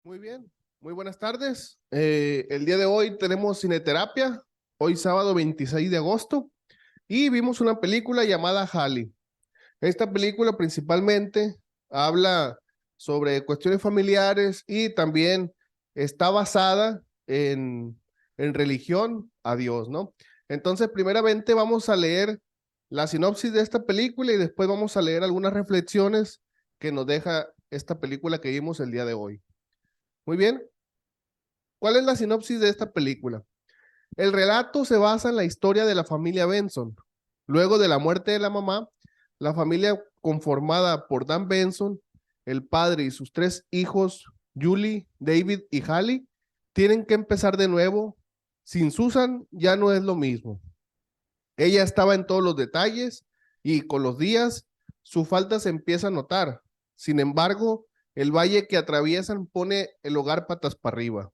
Muy bien, muy buenas tardes. El día de hoy tenemos cineterapia, hoy sábado 26 de agosto, y vimos una película llamada Halley. Esta película principalmente habla sobre cuestiones familiares y también está basada en religión a Dios, ¿no? Entonces, primeramente vamos a leer la sinopsis de esta película y después vamos a leer algunas reflexiones que nos deja esta película que vimos el día de hoy. Muy bien. ¿Cuál es la sinopsis de esta película? El relato se basa en la historia de la familia Benson. Luego de la muerte de la mamá, la familia conformada por Dan Benson, el padre y sus tres hijos, Julie, David y Hallie, tienen que empezar de nuevo. Sin Susan ya no es lo mismo. Ella estaba en todos los detalles y con los días su falta se empieza a notar. Sin embargo, el valle que atraviesan pone el hogar patas para arriba.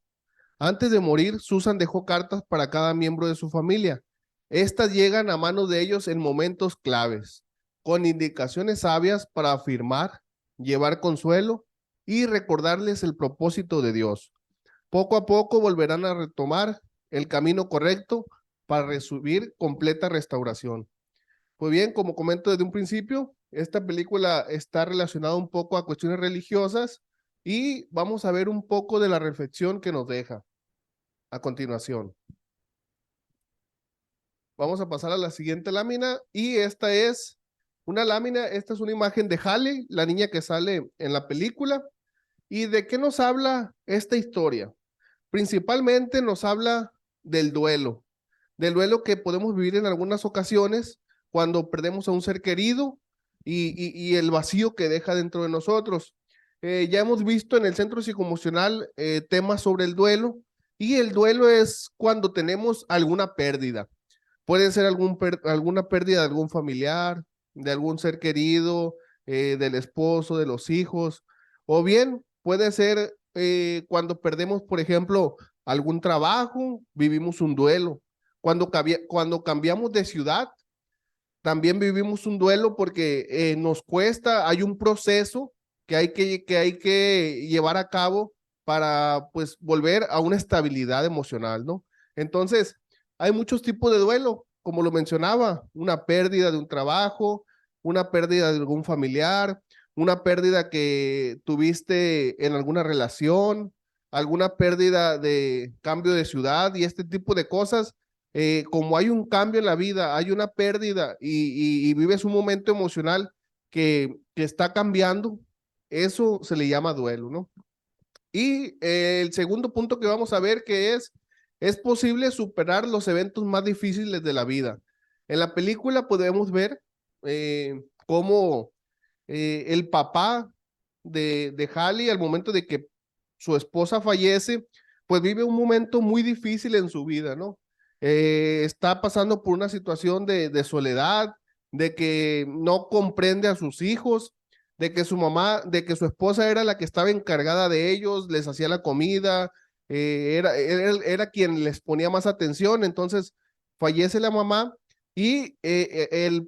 Antes de morir, Susan dejó cartas para cada miembro de su familia. Estas llegan a manos de ellos en momentos claves, con indicaciones sabias para afirmar, llevar consuelo y recordarles el propósito de Dios. Poco a poco volverán a retomar el camino correcto para recibir completa restauración. Pues bien, como comento desde un principio, esta película está relacionada un poco a cuestiones religiosas y vamos a ver un poco de la reflexión que nos deja a continuación. Vamos a pasar a la siguiente lámina y esta es una lámina, esta es una imagen de Hallie, la niña que sale en la película. ¿Y de qué nos habla esta historia? Principalmente nos habla del duelo que podemos vivir en algunas ocasiones cuando perdemos a un ser querido y el vacío que deja dentro de nosotros. Ya hemos visto en el centro psicoemocional temas sobre el duelo y el duelo es cuando tenemos alguna pérdida. Puede ser alguna pérdida de algún familiar, de algún ser querido, del esposo, de los hijos, o bien puede ser cuando perdemos, por ejemplo, algún trabajo, vivimos un duelo. Cuando cambiamos de ciudad, también vivimos un duelo porque nos cuesta, hay un proceso que hay que llevar a cabo para pues volver a una estabilidad emocional, ¿no? Entonces, hay muchos tipos de duelo, como lo mencionaba, una pérdida de un trabajo, una pérdida de algún familiar, una pérdida que tuviste en alguna relación, alguna pérdida de cambio de ciudad y este tipo de cosas como hay un cambio en la vida, hay una pérdida y vives un momento emocional que está cambiando, eso se le llama duelo, ¿no? Y el segundo punto que vamos a ver que es posible superar los eventos más difíciles de la vida. En la película podemos ver cómo el papá de Hallie, al momento de que su esposa fallece, pues vive un momento muy difícil en su vida, ¿no? Está pasando por una situación de soledad, de que no comprende a sus hijos, de que su mamá, de que su esposa era la que estaba encargada de ellos, les hacía la comida, era quien les ponía más atención, entonces fallece la mamá y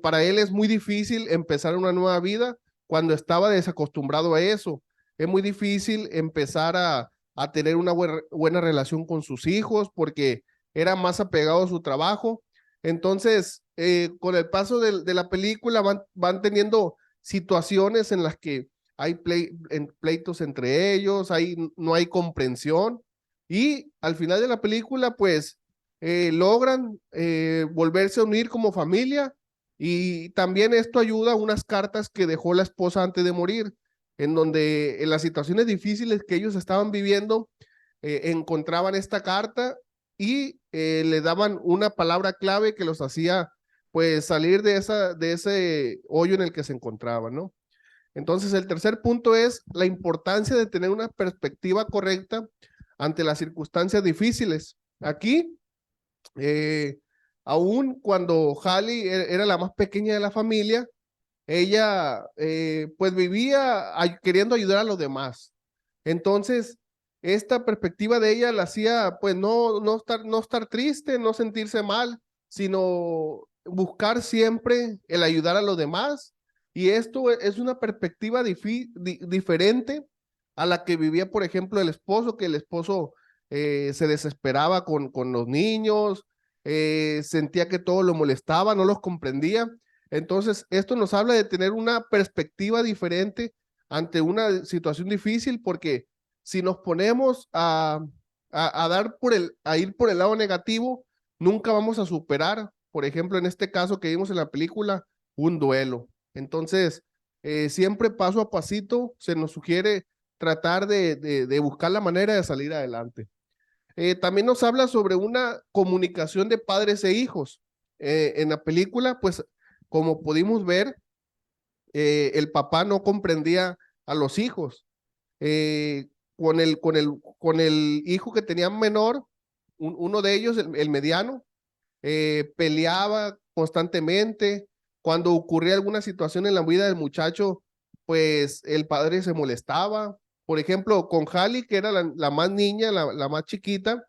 para él es muy difícil empezar una nueva vida cuando estaba desacostumbrado a eso. Es muy difícil empezar a tener una buena relación con sus hijos porque era más apegado a su trabajo. Entonces, con el paso de la película van teniendo situaciones en las que hay pleitos entre ellos, no hay comprensión y al final de la película pues logran volverse a unir como familia y también esto ayuda a unas cartas que dejó la esposa antes de morir, en donde en las situaciones difíciles que ellos estaban viviendo, encontraban esta carta y le daban una palabra clave que los hacía pues salir de ese hoyo en el que se encontraban, ¿no? Entonces el tercer punto es la importancia de tener una perspectiva correcta ante las circunstancias difíciles. Aquí eh, aún cuando Hallie era la más pequeña de la familia, ella pues vivía queriendo ayudar a los demás. Entonces, esta perspectiva de ella la hacía pues no estar triste, no sentirse mal, sino buscar siempre el ayudar a los demás. Y esto es una perspectiva diferente a la que vivía, por ejemplo, el esposo, que el esposo se desesperaba con los niños, sentía que todo lo molestaba, no los comprendía. Entonces, esto nos habla de tener una perspectiva diferente ante una situación difícil, porque si nos ponemos a ir por el lado negativo, nunca vamos a superar, por ejemplo, en este caso que vimos en la película, un duelo. Entonces, siempre paso a pasito se nos sugiere tratar de buscar la manera de salir adelante. También nos habla sobre una comunicación de padres e hijos. En la película, pues, como pudimos ver, el papá no comprendía a los hijos. Eh, con el hijo que tenía menor, uno de ellos, el mediano, peleaba constantemente. Cuando ocurría alguna situación en la vida del muchacho, pues el padre se molestaba. Por ejemplo, con Hallie, que era la más niña, la más chiquita,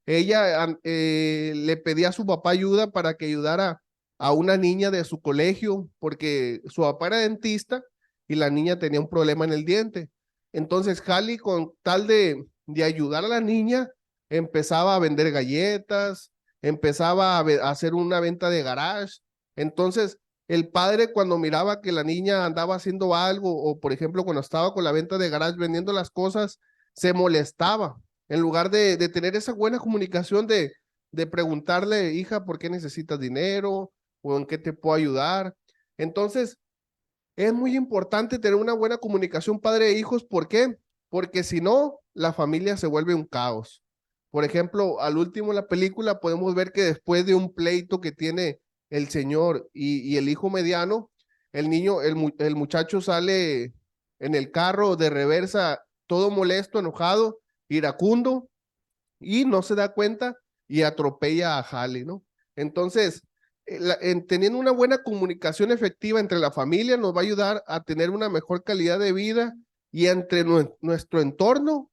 ella le pedía a su papá ayuda para que ayudara a una niña de su colegio, porque su papá era dentista y la niña tenía un problema en el diente. Entonces, Hallie, con tal de ayudar a la niña, empezaba a vender galletas, empezaba a hacer una venta de garage. Entonces, el padre cuando miraba que la niña andaba haciendo algo, o por ejemplo, cuando estaba con la venta de garage vendiendo las cosas, se molestaba. En lugar de tener esa buena comunicación de preguntarle, hija, ¿por qué necesitas dinero? ¿O en qué te puedo ayudar? Entonces, es muy importante tener una buena comunicación padre e hijos. ¿Por qué? Porque si no, la familia se vuelve un caos. Por ejemplo, al último en la película podemos ver que después de un pleito que tiene el señor y el hijo mediano, el niño, el muchacho sale en el carro de reversa, todo molesto, enojado, iracundo, y no se da cuenta y atropella a Halle, ¿no? Entonces, teniendo una buena comunicación efectiva entre la familia nos va a ayudar a tener una mejor calidad de vida y entre nuestro entorno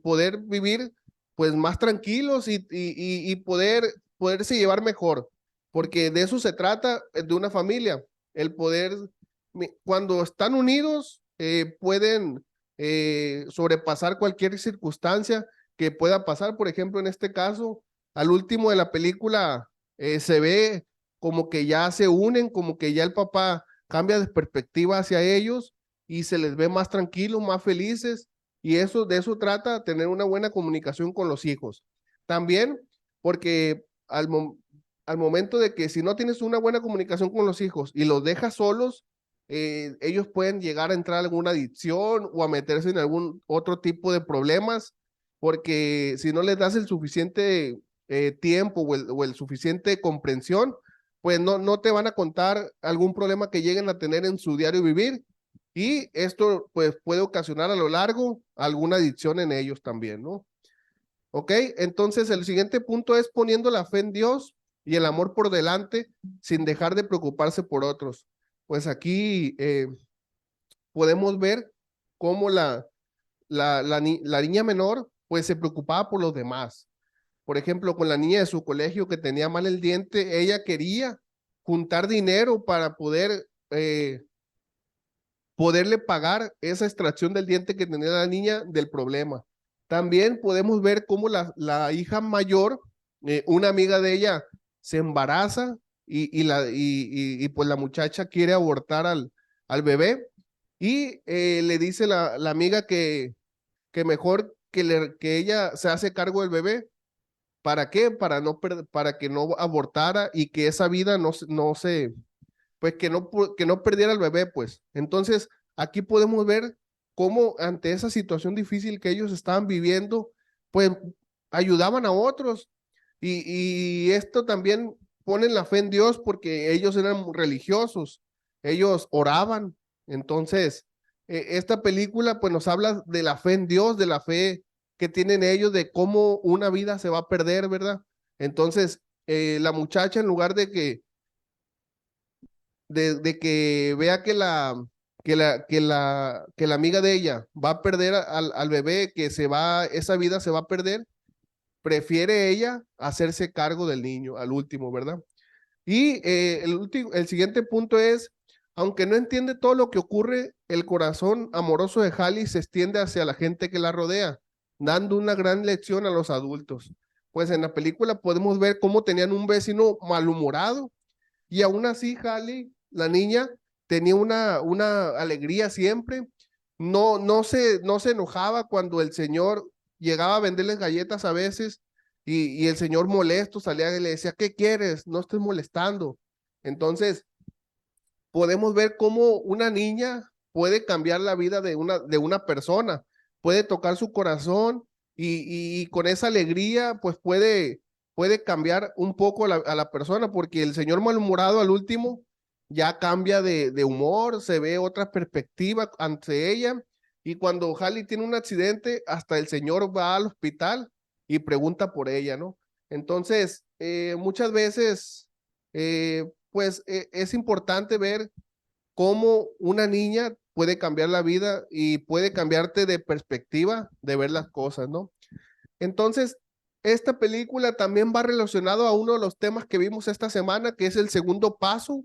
poder vivir pues más tranquilos y poderse llevar mejor, porque de eso se trata de una familia, el poder, cuando están unidos, pueden sobrepasar cualquier circunstancia que pueda pasar. Por ejemplo, en este caso, al último de la película, se ve como que ya se unen, como que ya el papá cambia de perspectiva hacia ellos y se les ve más tranquilos, más felices, y eso de eso trata, tener una buena comunicación con los hijos. También porque al momento de que si no tienes una buena comunicación con los hijos y los dejas solos, ellos pueden llegar a entrar a alguna adicción o a meterse en algún otro tipo de problemas, porque si no les das el suficiente tiempo o el suficiente comprensión, pues no te van a contar algún problema que lleguen a tener en su diario vivir, y esto pues puede ocasionar a lo largo alguna adicción en ellos también, ¿no? Ok, entonces el siguiente punto es poniendo la fe en Dios y el amor por delante sin dejar de preocuparse por otros. Pues aquí podemos ver cómo la niña menor pues se preocupaba por los demás. Por ejemplo, con la niña de su colegio que tenía mal el diente, ella quería juntar dinero para poderle pagar esa extracción del diente que tenía la niña del problema. También podemos ver cómo la hija mayor, una amiga de ella, se embaraza y pues la muchacha quiere abortar al bebé, y le dice la amiga que mejor que ella se hace cargo del bebé. ¿Para qué? Para que no abortara y que esa vida pues que no perdiera el bebé, pues. Entonces, aquí podemos ver cómo ante esa situación difícil que ellos estaban viviendo, pues ayudaban a otros. Y esto también ponen la fe en Dios porque ellos eran religiosos, ellos oraban. Entonces, esta película pues nos habla de la fe en Dios, de la fe que tienen ellos, de cómo una vida se va a perder, ¿verdad? Entonces, la muchacha en lugar de que vea que la amiga de ella va a perder al bebé, que esa vida se va a perder, prefiere ella hacerse cargo del niño al último, ¿verdad? Y el siguiente punto es, aunque no entiende todo lo que ocurre, el corazón amoroso de Hallie se extiende hacia la gente que la rodea, dando una gran lección a los adultos. Pues en la película podemos ver cómo tenían un vecino malhumorado y aún así Hallie, la niña, tenía una alegría siempre. No se enojaba cuando el señor llegaba a venderles galletas a veces y el señor molesto salía y le decía, ¿qué quieres? No estés molestando. Entonces, podemos ver cómo una niña puede cambiar la vida de una persona, puede tocar su corazón y con esa alegría pues puede cambiar un poco a la persona porque el señor malhumorado al último ya cambia de humor, se ve otra perspectiva ante ella y cuando Hallie tiene un accidente hasta el señor va al hospital y pregunta por ella, ¿no? Entonces, muchas veces pues es importante ver cómo una niña puede cambiar la vida y puede cambiarte de perspectiva de ver las cosas, ¿no? Entonces, esta película también va relacionado a uno de los temas que vimos esta semana, que es el segundo paso.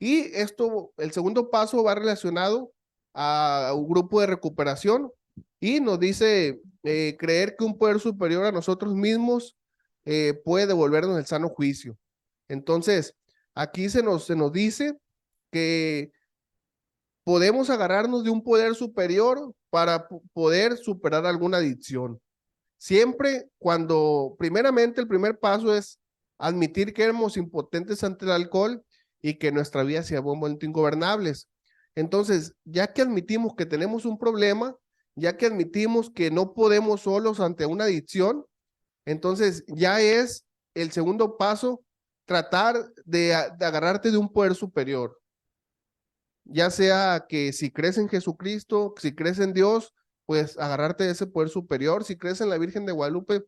Y el segundo paso va relacionado a un grupo de recuperación y nos dice creer que un poder superior a nosotros mismos puede devolvernos el sano juicio. Entonces, aquí se nos dice que podemos agarrarnos de un poder superior para poder superar alguna adicción. Siempre cuando, primeramente, el primer paso es admitir que éramos impotentes ante el alcohol y que nuestra vida se había vuelto ingobernables. Entonces, ya que admitimos que tenemos un problema, ya que admitimos que no podemos solos ante una adicción, entonces ya es el segundo paso tratar de agarrarte de un poder superior, ya sea que si crees en Jesucristo, si crees en Dios, pues agarrarte de ese poder superior, si crees en la Virgen de Guadalupe,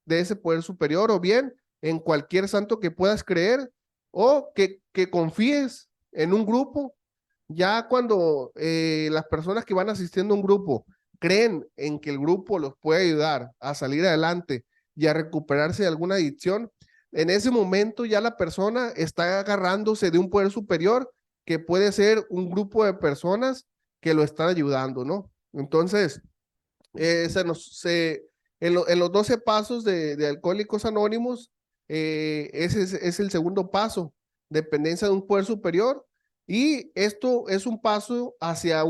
de ese poder superior, o bien en cualquier santo que puedas creer, o que confíes en un grupo. Ya cuando las personas que van asistiendo a un grupo creen en que el grupo los puede ayudar a salir adelante y a recuperarse de alguna adicción, en ese momento ya la persona está agarrándose de un poder superior que puede ser un grupo de personas que lo están ayudando, ¿no? Entonces, en los 12 pasos de Alcohólicos Anónimos, ese es el segundo paso, dependencia de un poder superior, y esto es un paso hacia,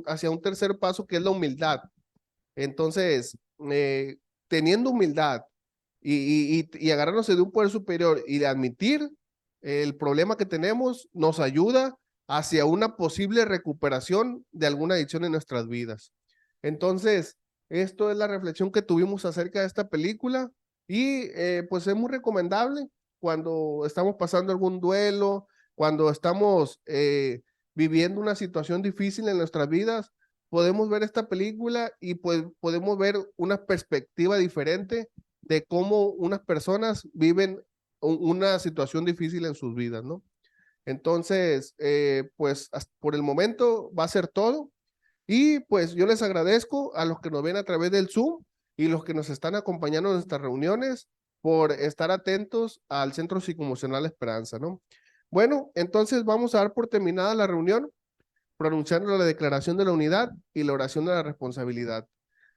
hacia un tercer paso que es la humildad. Entonces, teniendo humildad y agarrándose de un poder superior y de admitir el problema que tenemos, nos ayuda hacia una posible recuperación de alguna adicción en nuestras vidas. Entonces, esto es la reflexión que tuvimos acerca de esta película y pues es muy recomendable cuando estamos pasando algún duelo, cuando estamos viviendo una situación difícil en nuestras vidas, podemos ver esta película y pues podemos ver una perspectiva diferente de cómo unas personas viven una situación difícil en sus vidas, ¿no? Entonces, pues por el momento va a ser todo. Y pues yo les agradezco a los que nos ven a través del Zoom y los que nos están acompañando en nuestras reuniones por estar atentos al Centro Psicoemocional Esperanza, ¿no? Bueno, entonces vamos a dar por terminada la reunión pronunciando la declaración de la unidad y la oración de la responsabilidad.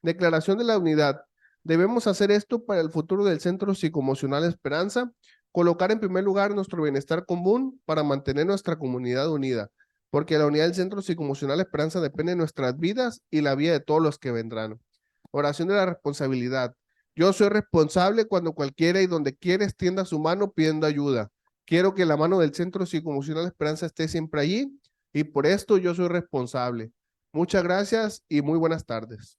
Declaración de la unidad. Debemos hacer esto para el futuro del Centro Psicoemocional Esperanza, colocar en primer lugar nuestro bienestar común para mantener nuestra comunidad unida, porque la unidad del Centro Psicoemocional Esperanza depende de nuestras vidas y la vida de todos los que vendrán. Oración de la responsabilidad. Yo soy responsable cuando cualquiera y donde quiera extienda su mano pidiendo ayuda. Quiero que la mano del Centro Psicoemocional Esperanza esté siempre allí y por esto yo soy responsable. Muchas gracias y muy buenas tardes.